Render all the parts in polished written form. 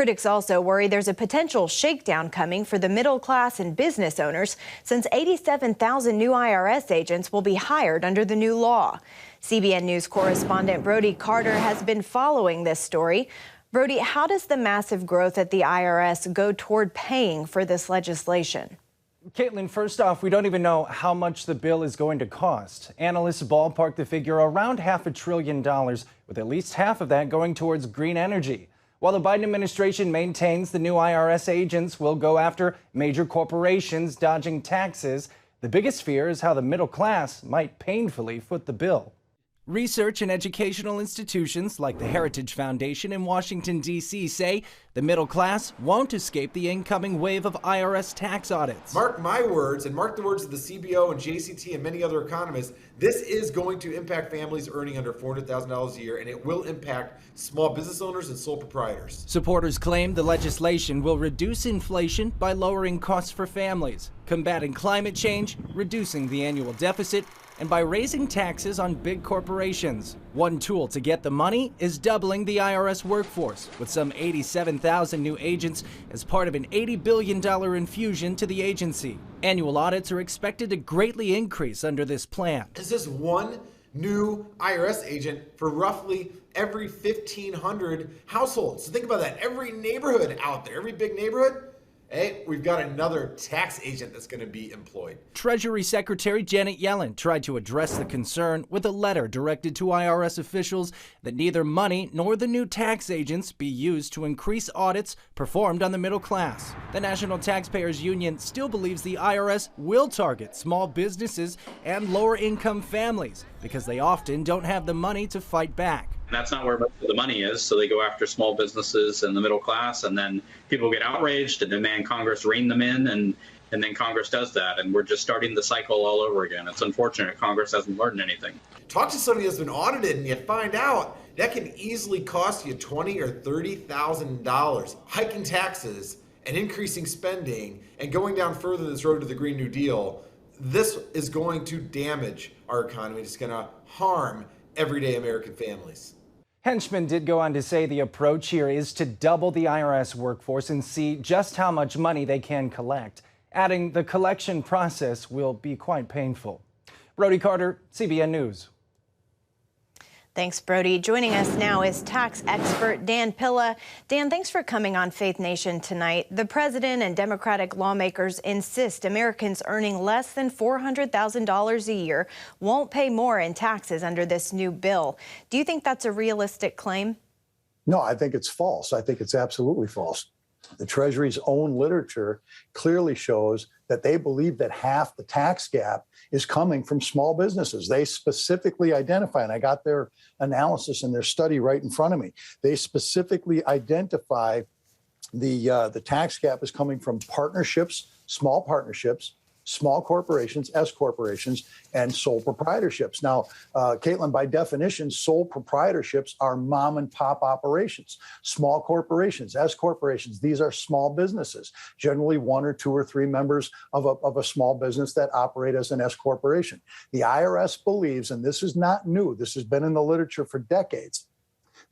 Critics also worry there's a potential shakedown coming for the middle class and business owners, since 87,000 new IRS agents will be hired under the new law. CBN News correspondent Brody Carter has been following this story. Brody, how does the massive growth at the IRS go toward paying for this legislation? Caitlin, first off, we don't even know how much the bill is going to cost. Analysts ballpark the figure around $500 billion, with at least half of that going towards green energy. While the Biden administration maintains the new IRS agents will go after major corporations dodging taxes, the biggest fear is how the middle class might painfully foot the bill. Research and educational institutions like the Heritage Foundation in Washington, D.C. say the middle class won't escape the incoming wave of IRS tax audits. Mark my words, and mark the words of the CBO and JCT and many other economists, this is going to impact families earning under $400,000 a year, and it will impact small business owners and sole proprietors. Supporters claim the legislation will reduce inflation by lowering costs for families, combating climate change, reducing the annual deficit, and by raising taxes on big corporations. One tool to get the money is doubling the IRS workforce, with some 87,000 new agents as part of an $80 billion infusion to the agency. Annual audits are expected to greatly increase under this plan. This is one new IRS agent for roughly every 1,500 households. So think about that. Every neighborhood out there, every big neighborhood, hey, we've got another tax agent that's going to be employed. Treasury Secretary Janet Yellen tried to address the concern with a letter directed to IRS officials that neither money nor the new tax agents be used to increase audits performed on the middle class. The National Taxpayers Union still believes the IRS will target small businesses and lower-income families because they often don't have the money to fight back. That's not where most of the money is, so they go after small businesses and the middle class, and then people get outraged and demand Congress rein them in, and then Congress does that, and we're just starting the cycle all over again. It's unfortunate Congress hasn't learned anything. Talk to somebody that's been audited, and you find out that can easily cost you $20,000 or $30,000. Hiking taxes and increasing spending and going down further this road to the Green New Deal, this is going to damage our economy. It's going to harm everyday American families. Henchman did go on to say the approach here is to double the IRS workforce and see just how much money they can collect, adding the collection process will be quite painful. Brody Carter, CBN News. Thanks, Brody. Joining us now is tax expert Dan Pilla. Dan, thanks for coming on Faith Nation tonight. The president and Democratic lawmakers insist Americans earning less than $400,000 a year won't pay more in taxes under this new bill. Do you think that's a realistic claim? No, I think it's false. I think it's absolutely false. The Treasury's own literature clearly shows that they believe that half the tax gap is coming from small businesses. They specifically identify, and I got their analysis and their study right in front of me. They specifically identify the tax gap is coming from partnerships, small corporations, S corporations, and sole proprietorships. Now, Caitlin, by definition, sole proprietorships are mom and pop operations. Small corporations, S corporations, these are small businesses, generally one or two or three members of a small business that operate as an S corporation. The IRS believes, and this is not new, this has been in the literature for decades,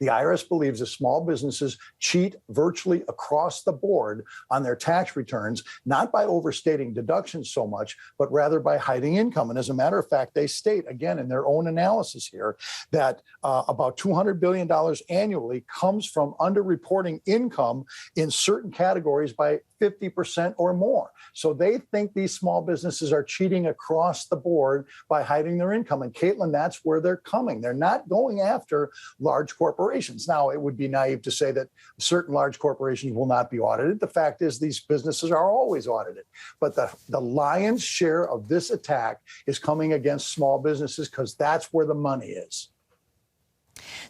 the IRS believes that small businesses cheat virtually across the board on their tax returns, not by overstating deductions so much, but rather by hiding income. And as a matter of fact, they state, again, in their own analysis here, that about $200 billion annually comes from underreporting income in certain categories by 50% or more. So they think these small businesses are cheating across the board by hiding their income. And Caitlin, that's where they're coming. They're not going after large corporations. Now, it would be naive to say that certain large corporations will not be audited. The fact is these businesses are always audited. But the lion's share of this attack is coming against small businesses because that's where the money is.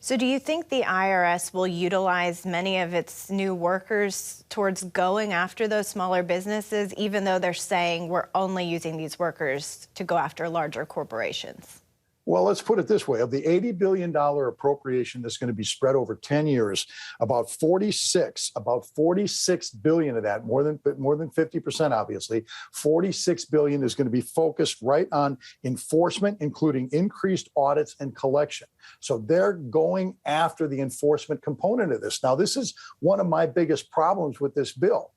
So do you think the IRS will utilize many of its new workers towards going after those smaller businesses, even though they're saying we're only using these workers to go after larger corporations? Well, let's put it this way. Of the $80 billion appropriation that's going to be spread over 10 years, about 46 billion of that, more than 50%, obviously, 46 billion is going to be focused right on enforcement, including increased audits and collection. So they're going after the enforcement component of this. Now, this is one of my biggest problems with this bill.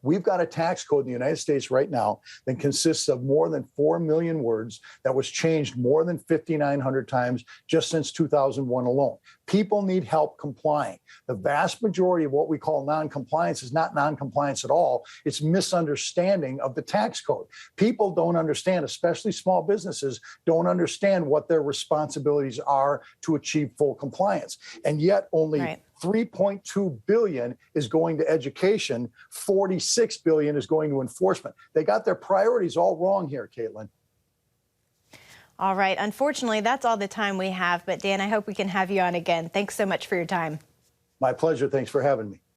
We've got a tax code in the United States right now that consists of more than 4 million words that was changed more than 5,900 times just since 2001 alone. People need help complying. The vast majority of what we call non-compliance is not non-compliance at all. It's misunderstanding of the tax code. People don't understand, especially small businesses, don't understand what their responsibilities are to achieve full compliance. And yet only 3.2 billion is going to education, 46 billion is going to enforcement. They got their priorities all wrong here, Caitlin. All right. Unfortunately, that's all the time we have. But Dan, I hope we can have you on again. Thanks so much for your time. My pleasure. Thanks for having me.